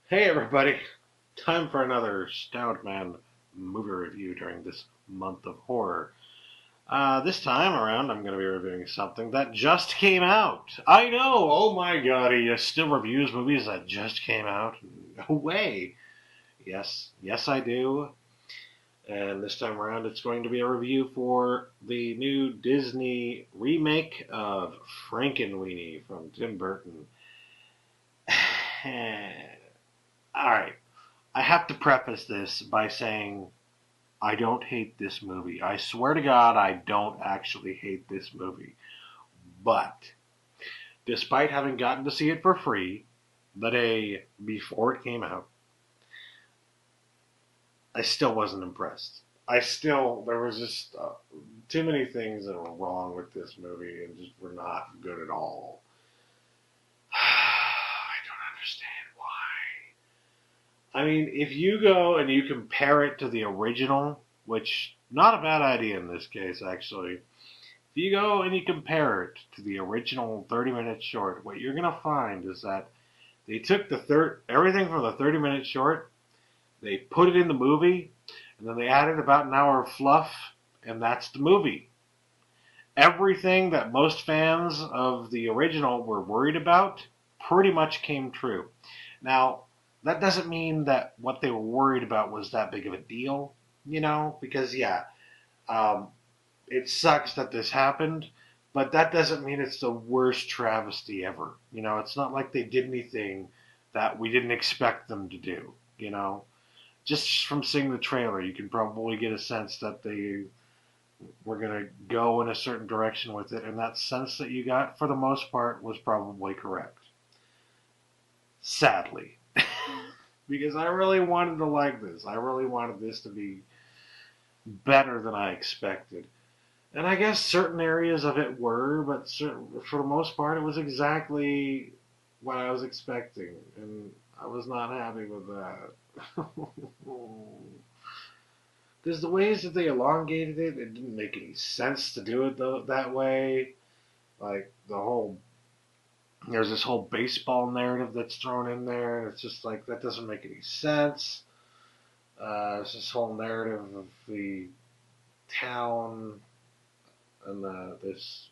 Hey everybody, time for another Stout Man movie review during this month of horror. This time around I'm going to be reviewing something that just came out. I know, oh my god, he still reviews movies that just came out? No way. Yes I do. And this time around it's going to be a review for the new Disney remake of Frankenweenie from Tim Burton. Alright. I have to preface this by saying I don't hate this movie. I swear to God, I don't actually hate this movie. But despite having gotten to see it for free the day before it came out, I still wasn't impressed. There was just too many things that were wrong with this movie and just were not good at all. I don't understand why. I mean, if you go and you compare it to the original, which not a bad idea in this case actually. If you go and you compare it to the original 30-minute short, what you're gonna find is that they took everything from the 30-minute short, they put it in the movie, and then they added about an hour of fluff, and that's the movie. Everything that most fans of the original were worried about pretty much came true. Now, that doesn't mean that what they were worried about was that big of a deal, because yeah, um, it sucks that this happened, but that doesn't mean it's the worst travesty ever. It's not like they did anything that we didn't expect them to do. Just from seeing the trailer, you can probably get a sense that they were going to go in a certain direction with it, and that sense that you got, for the most part, was probably correct. Sadly. Because I really wanted to like this. I really wanted this to be better than I expected. And I guess certain areas of it were, but for the most part, it was exactly what I was expecting, and I was not happy with that. Because the ways that they elongated it, it didn't make any sense to do it that way. Like there's this whole baseball narrative that's thrown in there, and it's just like that doesn't make any sense. It's this whole narrative of the town and this.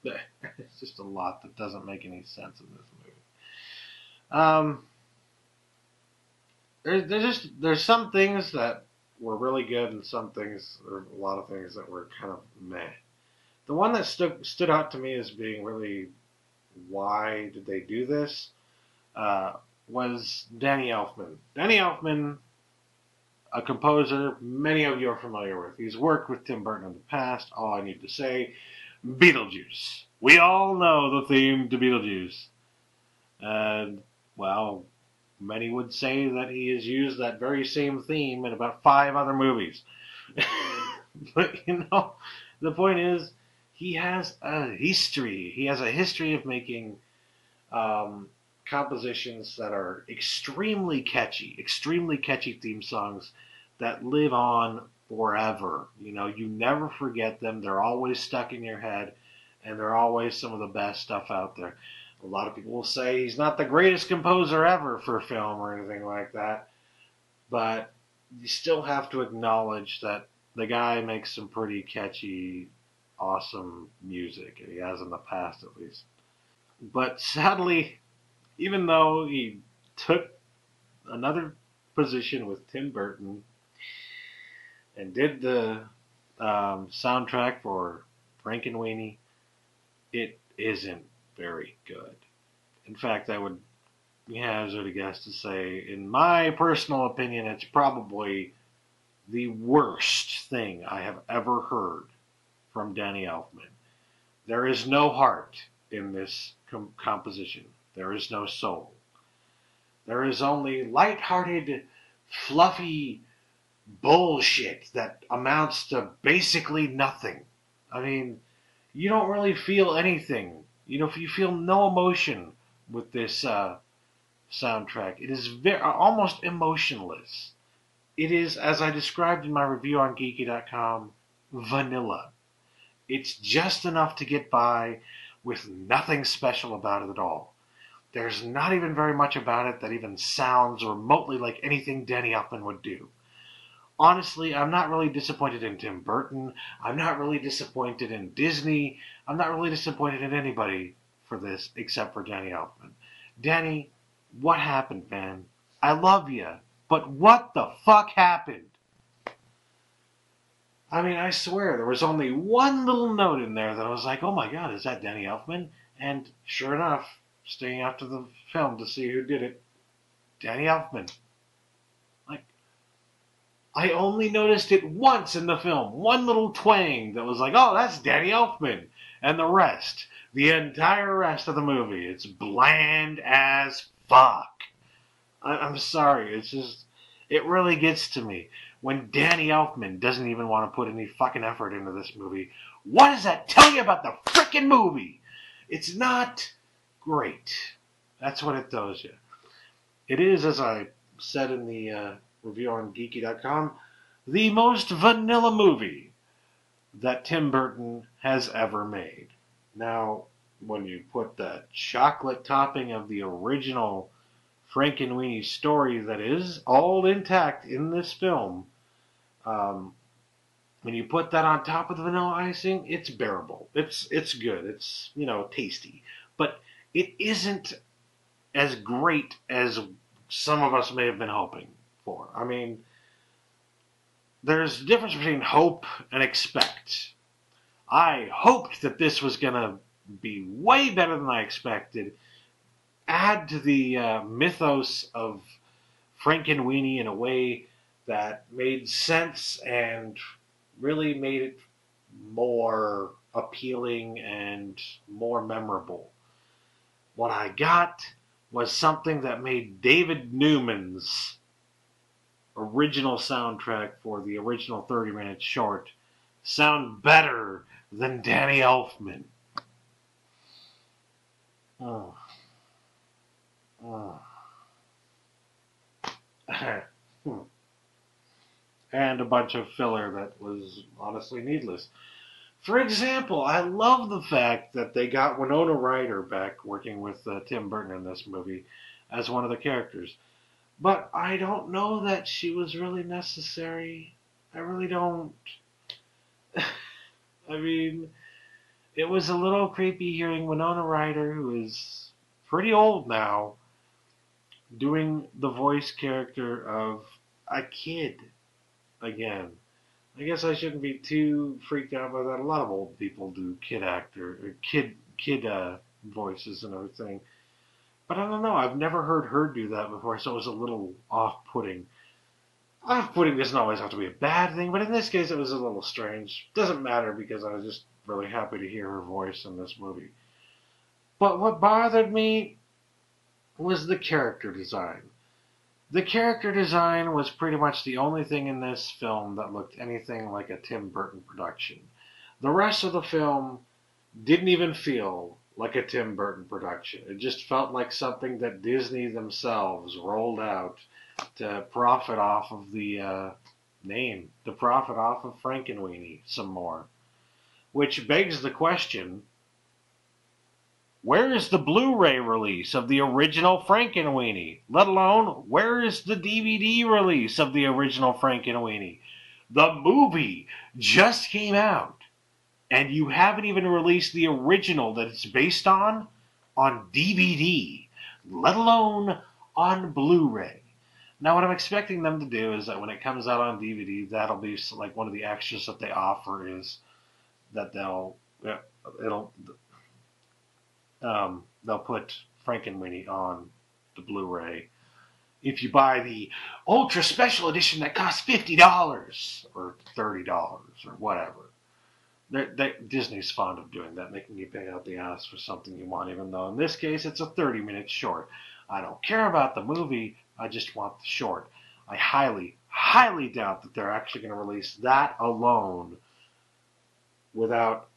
It's just a lot that doesn't make any sense in this movie. Um, there's some things that were really good, and a lot of things that were kind of meh. The one that stood out to me as being really why did they do this uh, was Danny Elfman. Danny Elfman, a composer many of you are familiar with. He's worked with Tim Burton in the past. All I need to say, Beetlejuice. We all know the theme to Beetlejuice. And, well, many would say that he has used that very same theme in about 5 other movies. But, the point is, he has a history. He has a history of making compositions that are extremely catchy theme songs that live on forever. You never forget them. They're always stuck in your head, and they're always some of the best stuff out there. A lot of people will say he's not the greatest composer ever for film or anything like that, but you still have to acknowledge that the guy makes some pretty catchy, awesome music, and he has in the past at least. But sadly, even though he took another position with Tim Burton and did the soundtrack for Frankenweenie, it isn't very good. In fact, I would hazard a guess to say, in my personal opinion, it's probably the worst thing I have ever heard from Danny Elfman. There is no heart in this composition. There is no soul. There is only light-hearted, fluffy bullshit that amounts to basically nothing. I mean, you don't really feel anything. You feel no emotion with this soundtrack. It is almost emotionless. It is, as I described in my review on Geeky.com, vanilla. It's just enough to get by with nothing special about it at all. There's not even very much about it that even sounds remotely like anything Danny Elfman would do. Honestly, I'm not really disappointed in Tim Burton. I'm not really disappointed in Disney. I'm not really disappointed in anybody for this except for Danny Elfman. Danny, what happened, man? I love you, but what the fuck happened? I mean, I swear, there was only one little note in there that I was like, oh my god, is that Danny Elfman? And sure enough, staying after the film to see who did it, Danny Elfman. Like, I only noticed it once in the film. One little twang that was like, oh, that's Danny Elfman. And the rest, the entire rest of the movie, it's bland as fuck. I'm sorry, it's just, it really gets to me. When Danny Elfman doesn't even want to put any fucking effort into this movie, what does that tell you about the frickin' movie? It's not great. That's what it tells you. It is, as I said in the review on Geeky.com, the most vanilla movie that Tim Burton has ever made. Now, when you put the chocolate topping of the original Frankenweenie story that is all intact in this film, when you put that on top of the vanilla icing, it's bearable. It's good. It's, tasty. But it isn't as great as some of us may have been hoping for. I mean, there's a difference between hope and expect. I hoped that this was going to be way better than I expected. Add to the mythos of Frankenweenie in a way that made sense and really made it more appealing and more memorable. What I got was something that made David Newman's original soundtrack for the original 30-minute short sound better than Danny Elfman. Oh. Oh. And a bunch of filler that was honestly needless. For example, I love the fact that they got Winona Ryder back working with Tim Burton in this movie as one of the characters. But I don't know that she was really necessary. I really don't. I mean, it was a little creepy hearing Winona Ryder, who is pretty old now, doing the voice character of a kid again. I guess I shouldn't be too freaked out by that. A lot of old people do kid voices and everything. But I don't know. I've never heard her do that before, so it was a little off-putting. Off-putting doesn't always have to be a bad thing, but in this case it was a little strange. Doesn't matter because I was just really happy to hear her voice in this movie. But what bothered me was the character design. The character design was pretty much the only thing in this film that looked anything like a Tim Burton production. The rest of the film didn't even feel like a Tim Burton production. It just felt like something that Disney themselves rolled out to profit off of the name, to profit off of Frankenweenie some more. Which begs the question, where is the Blu-ray release of the original Frankenweenie? Let alone, where is the DVD release of the original Frankenweenie? The movie just came out, and you haven't even released the original that it's based on DVD, let alone on Blu-ray. Now, what I'm expecting them to do is that when it comes out on DVD, that'll be like one of the extras that they offer is that they'll put Frankenweenie on the Blu-ray. If you buy the ultra special edition that costs $50 or $30 or whatever. Disney's fond of doing that, making you pay out the ass for something you want, even though in this case it's a 30-minute short. I don't care about the movie, I just want the short. I highly, highly doubt that they're actually going to release that alone without,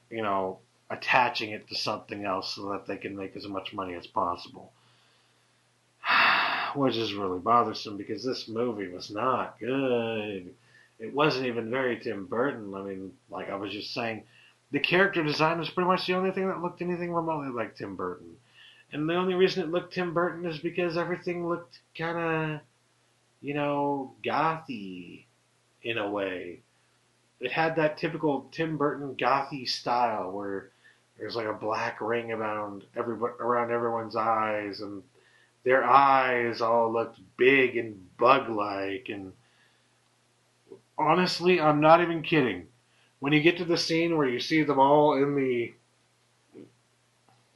attaching it to something else so that they can make as much money as possible. Which is really bothersome because this movie was not good. It wasn't even very Tim Burton. I mean, like I was just saying, the character design was pretty much the only thing that looked anything remotely like Tim Burton. And the only reason it looked Tim Burton is because everything looked kind of, gothy in a way. It had that typical Tim Burton gothy style where there's like a black ring around everyone's eyes, and their eyes all looked big and bug-like. And honestly, I'm not even kidding. When you get to the scene where you see them all in the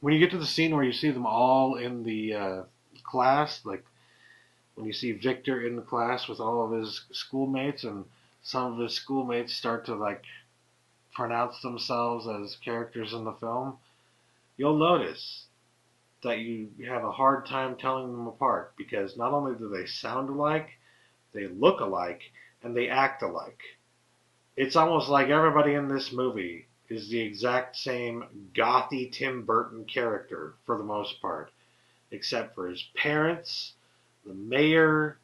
when you get to the scene where you see them all in the class, like when you see Victor in the class with all of his schoolmates, and some of his schoolmates start to like pronounce themselves as characters in the film, you'll notice that you have a hard time telling them apart because not only do they sound alike, they look alike, and they act alike. It's almost like everybody in this movie is the exact same gothy Tim Burton character for the most part, except for his parents, the mayor,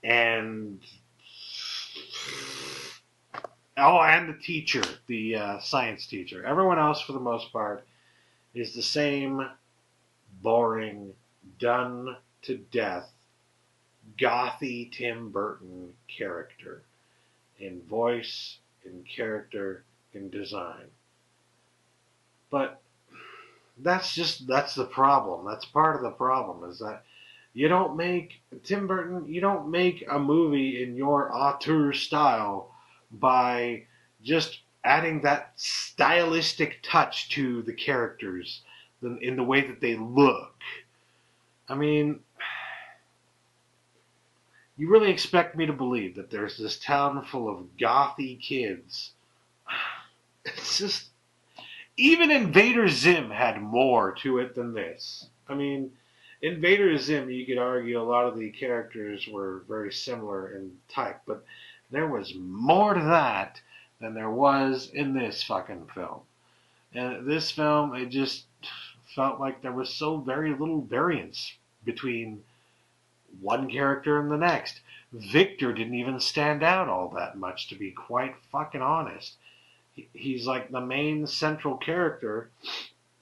and and the teacher, the science teacher. Everyone else, for the most part, is the same boring, done to death, gothy Tim Burton character in voice, in character, in design. But that's the problem. That's part of the problem, is that you don't make a movie in your auteur style by just adding that stylistic touch to the characters in the way that they look. I mean, you really expect me to believe that there's this town full of gothy kids? It's just, even Invader Zim had more to it than this. I mean, Invader Zim, you could argue a lot of the characters were very similar in type, but there was more to that than there was in this fucking film. And this film, it just felt like there was so very little variance between one character and the next. Victor didn't even stand out all that much, to be quite fucking honest. He's like the main central character,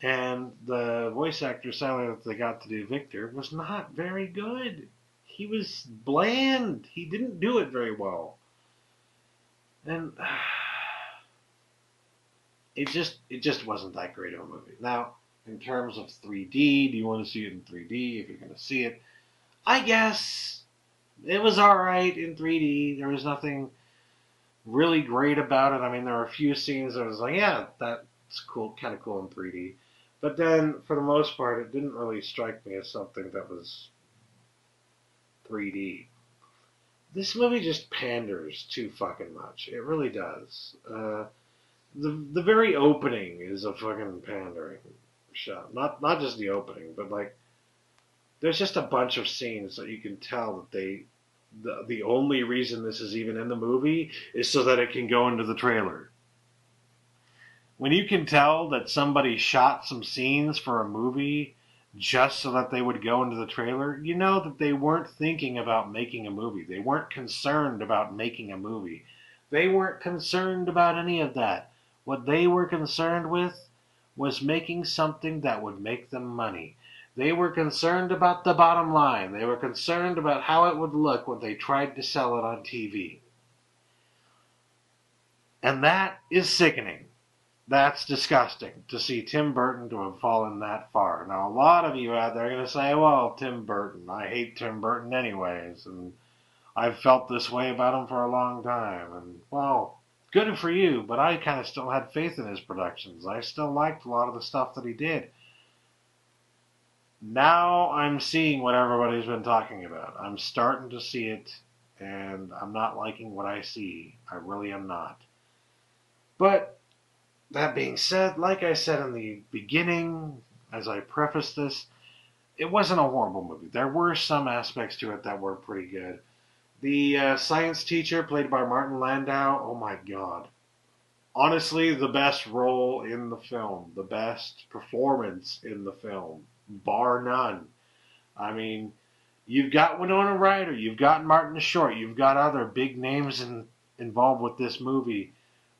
and the voice actor, sadly, that they got to do Victor was not very good. He was bland. He didn't do it very well. And it just wasn't that great of a movie. Now, in terms of 3D, do you want to see it in 3D if you're going to see it? I guess it was alright in 3D. There was nothing really great about it. I mean, there were a few scenes that I was like, yeah, that's cool, kind of cool in 3D. But then, for the most part, it didn't really strike me as something that was 3D. This movie just panders too fucking much. It really does. The very opening is a fucking pandering shot. Not just the opening, but like there's just a bunch of scenes that you can tell that the only reason this is even in the movie is so that it can go into the trailer. When you can tell that somebody shot some scenes for a movie just so that they would go into the trailer, you know that they weren't thinking about making a movie. They weren't concerned about making a movie. They weren't concerned about any of that. What they were concerned with was making something that would make them money. They were concerned about the bottom line. They were concerned about how it would look when they tried to sell it on TV. And that is sickening. That's disgusting to see Tim Burton to have fallen that far. Now, a lot of you out there are going to say, well, Tim Burton, I hate Tim Burton anyways, and I've felt this way about him for a long time. And, well, good for you, but I kind of still had faith in his productions. I still liked a lot of the stuff that he did. Now I'm seeing what everybody's been talking about. I'm starting to see it, and I'm not liking what I see. I really am not. But that being said, like I said in the beginning, as I prefaced this, it wasn't a horrible movie. There were some aspects to it that were pretty good. The science teacher, played by Martin Landau, oh my god. Honestly, the best role in the film. The best performance in the film. Bar none. I mean, you've got Winona Ryder, you've got Martin Short, you've got other big names involved with this movie.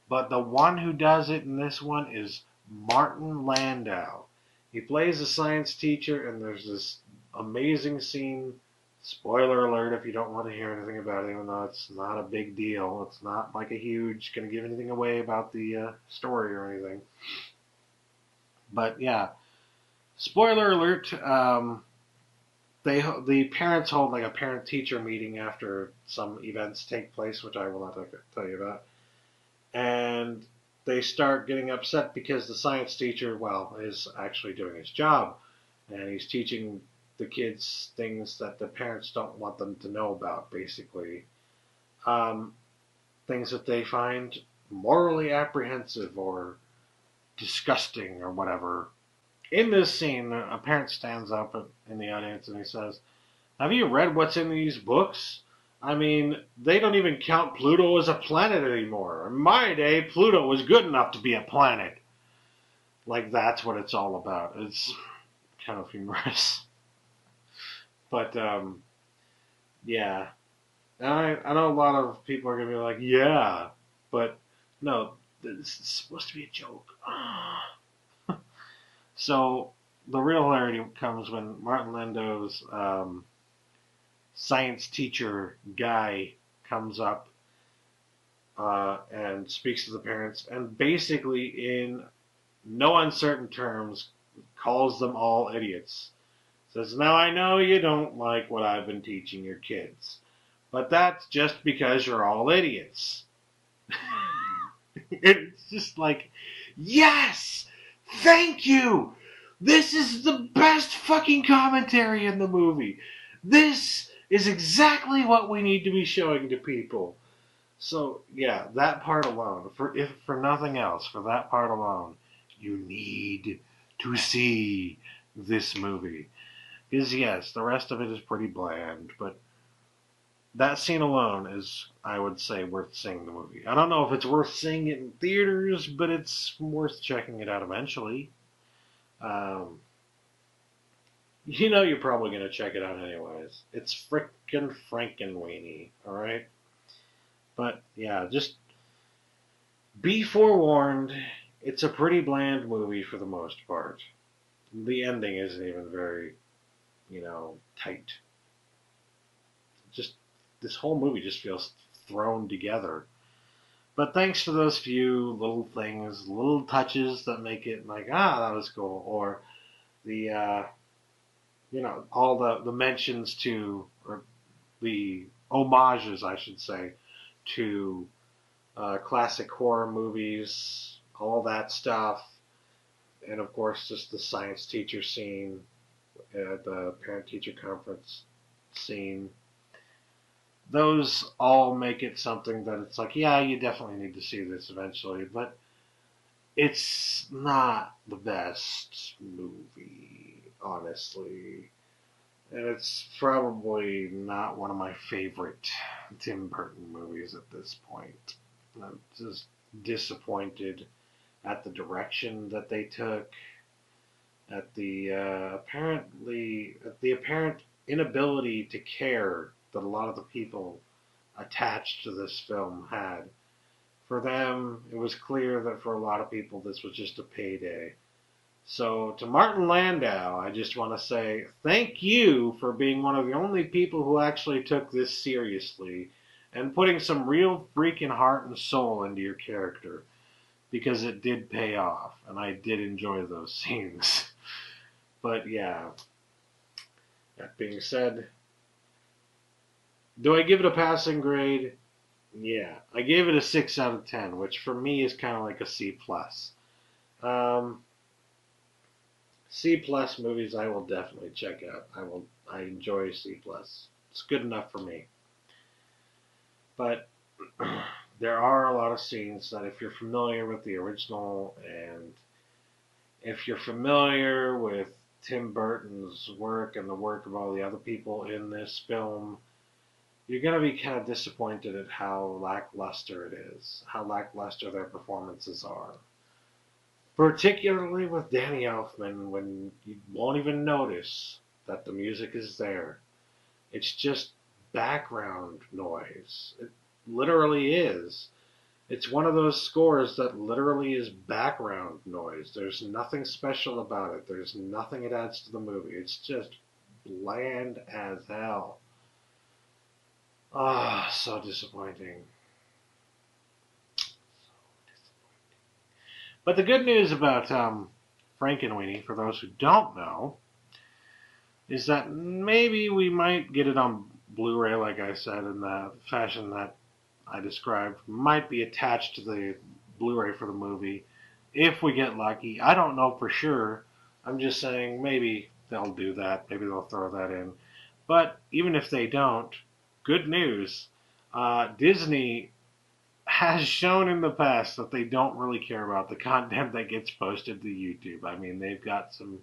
But the one who does it in this one is Martin Landau. He plays a science teacher, and there's this amazing scene. Spoiler alert if you don't want to hear anything about it, even though it's not a big deal. It's not like a huge, going to give anything away about the story or anything. But yeah, spoiler alert. The parents hold like a parent-teacher meeting after some events take place, which I will not tell you about, and they start getting upset because the science teacher, well, is actually doing his job, and he's teaching the kids things that the parents don't want them to know about, basically. Um, Things that they find morally apprehensive or disgusting or whatever. In this scene, a parent stands up in the audience and he says, "Have you read what's in these books? I mean, they don't even count Pluto as a planet anymore. In my day, Pluto was good enough to be a planet." Like, that's what it's all about. It's kind of humorous. But, yeah. I know a lot of people are going to be like, yeah, but no, this is supposed to be a joke. So, the real hilarity comes when Martin Lando's science teacher guy comes up and speaks to the parents, and basically, in no uncertain terms, calls them all idiots. Says, "Now I know you don't like what I've been teaching your kids, but that's just because you're all idiots." It's just like, yes! Thank you! This is the best fucking commentary in the movie. This is exactly what we need to be showing to people. So, yeah, that part alone, if for nothing else, for that part alone, you need to see this movie. Because, yes, the rest of it is pretty bland, but that scene alone is, I would say, worth seeing the movie. I don't know if it's worth seeing it in theaters, but it's worth checking it out eventually. You know you're probably going to check it out anyways. It's frickin' Frankenweenie, alright? But, yeah, just be forewarned, it's a pretty bland movie for the most part. The ending isn't even very, tight. Just, this whole movie just feels thrown together. But thanks to those few little things, little touches that make it like, that was cool. Or the, all the mentions to, or the homages, I should say, to classic horror movies, all that stuff. And of course, just the science teacher scene at the parent-teacher conference scene. Those all make it something that it's like, yeah, you definitely need to see this eventually, but it's not the best movie, honestly. And it's probably not one of my favorite Tim Burton movies at this point. I'm just disappointed at the direction that they took, at the apparent inability to care that a lot of the people attached to this film had. For them, it was clear that for a lot of people this was just a payday. So to Martin Landau, I just want to say thank you for being one of the only people who actually took this seriously and putting some real freaking heart and soul into your character, because it did pay off, and I did enjoy those scenes. But yeah, that being said, do I give it a passing grade? Yeah, I gave it a 6 out of 10, which for me is kind of like a C+. C+ movies I will definitely check out. I enjoy C+. It's good enough for me. But there are a lot of scenes that if you're familiar with the original, and if you're familiar with Tim Burton's work and the work of all the other people in this film, you're going to be kind of disappointed at how lackluster it is, how lackluster their performances are. Particularly with Danny Elfman, when you won't even notice that the music is there. It's just background noise. It literally is. It's one of those scores that literally is background noise. There's nothing special about it. There's nothing it adds to the movie. It's just bland as hell. Ah, so disappointing. But the good news about Frankenweenie, for those who don't know, is that maybe we might get it on Blu-ray, like I said, in the fashion that I described. Might be attached to the Blu-ray for the movie, if we get lucky. I don't know for sure. I'm just saying maybe they'll do that. Maybe they'll throw that in. But even if they don't, good news. Disney has shown in the past that they don't really care about the content that gets posted to YouTube. I mean, they've got some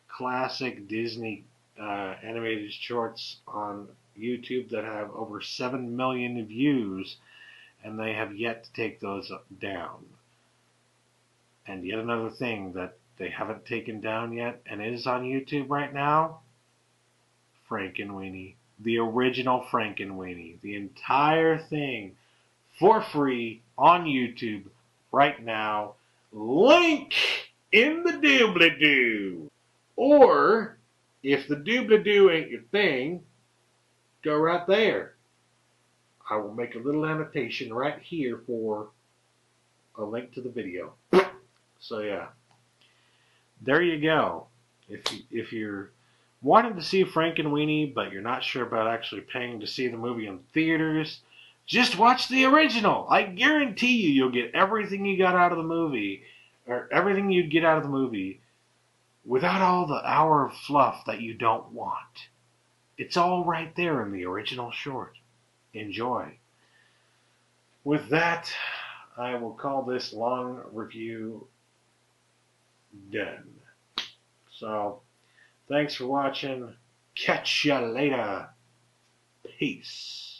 classic Disney animated shorts on YouTube that have over 7 million views, and they have yet to take those down. And yet another thing that they haven't taken down yet and is on YouTube right now, Frankenweenie. The original Frankenweenie. The entire thing for free on YouTube right now. Link in the doobly-doo. Or, if the doobly-doo ain't your thing, go right there. I will make a little annotation right here for a link to the video. So yeah, there you go. If you're wanting to see Frankenweenie, but you're not sure about actually paying to see the movie in theaters, just watch the original. I guarantee you'll get everything you got out of the movie, or everything you'd get out of the movie, without all the hour of fluff that you don't want. It's all right there in the original short. Enjoy. With that, I will call this long review done. So, thanks for watching. Catch ya later. Peace.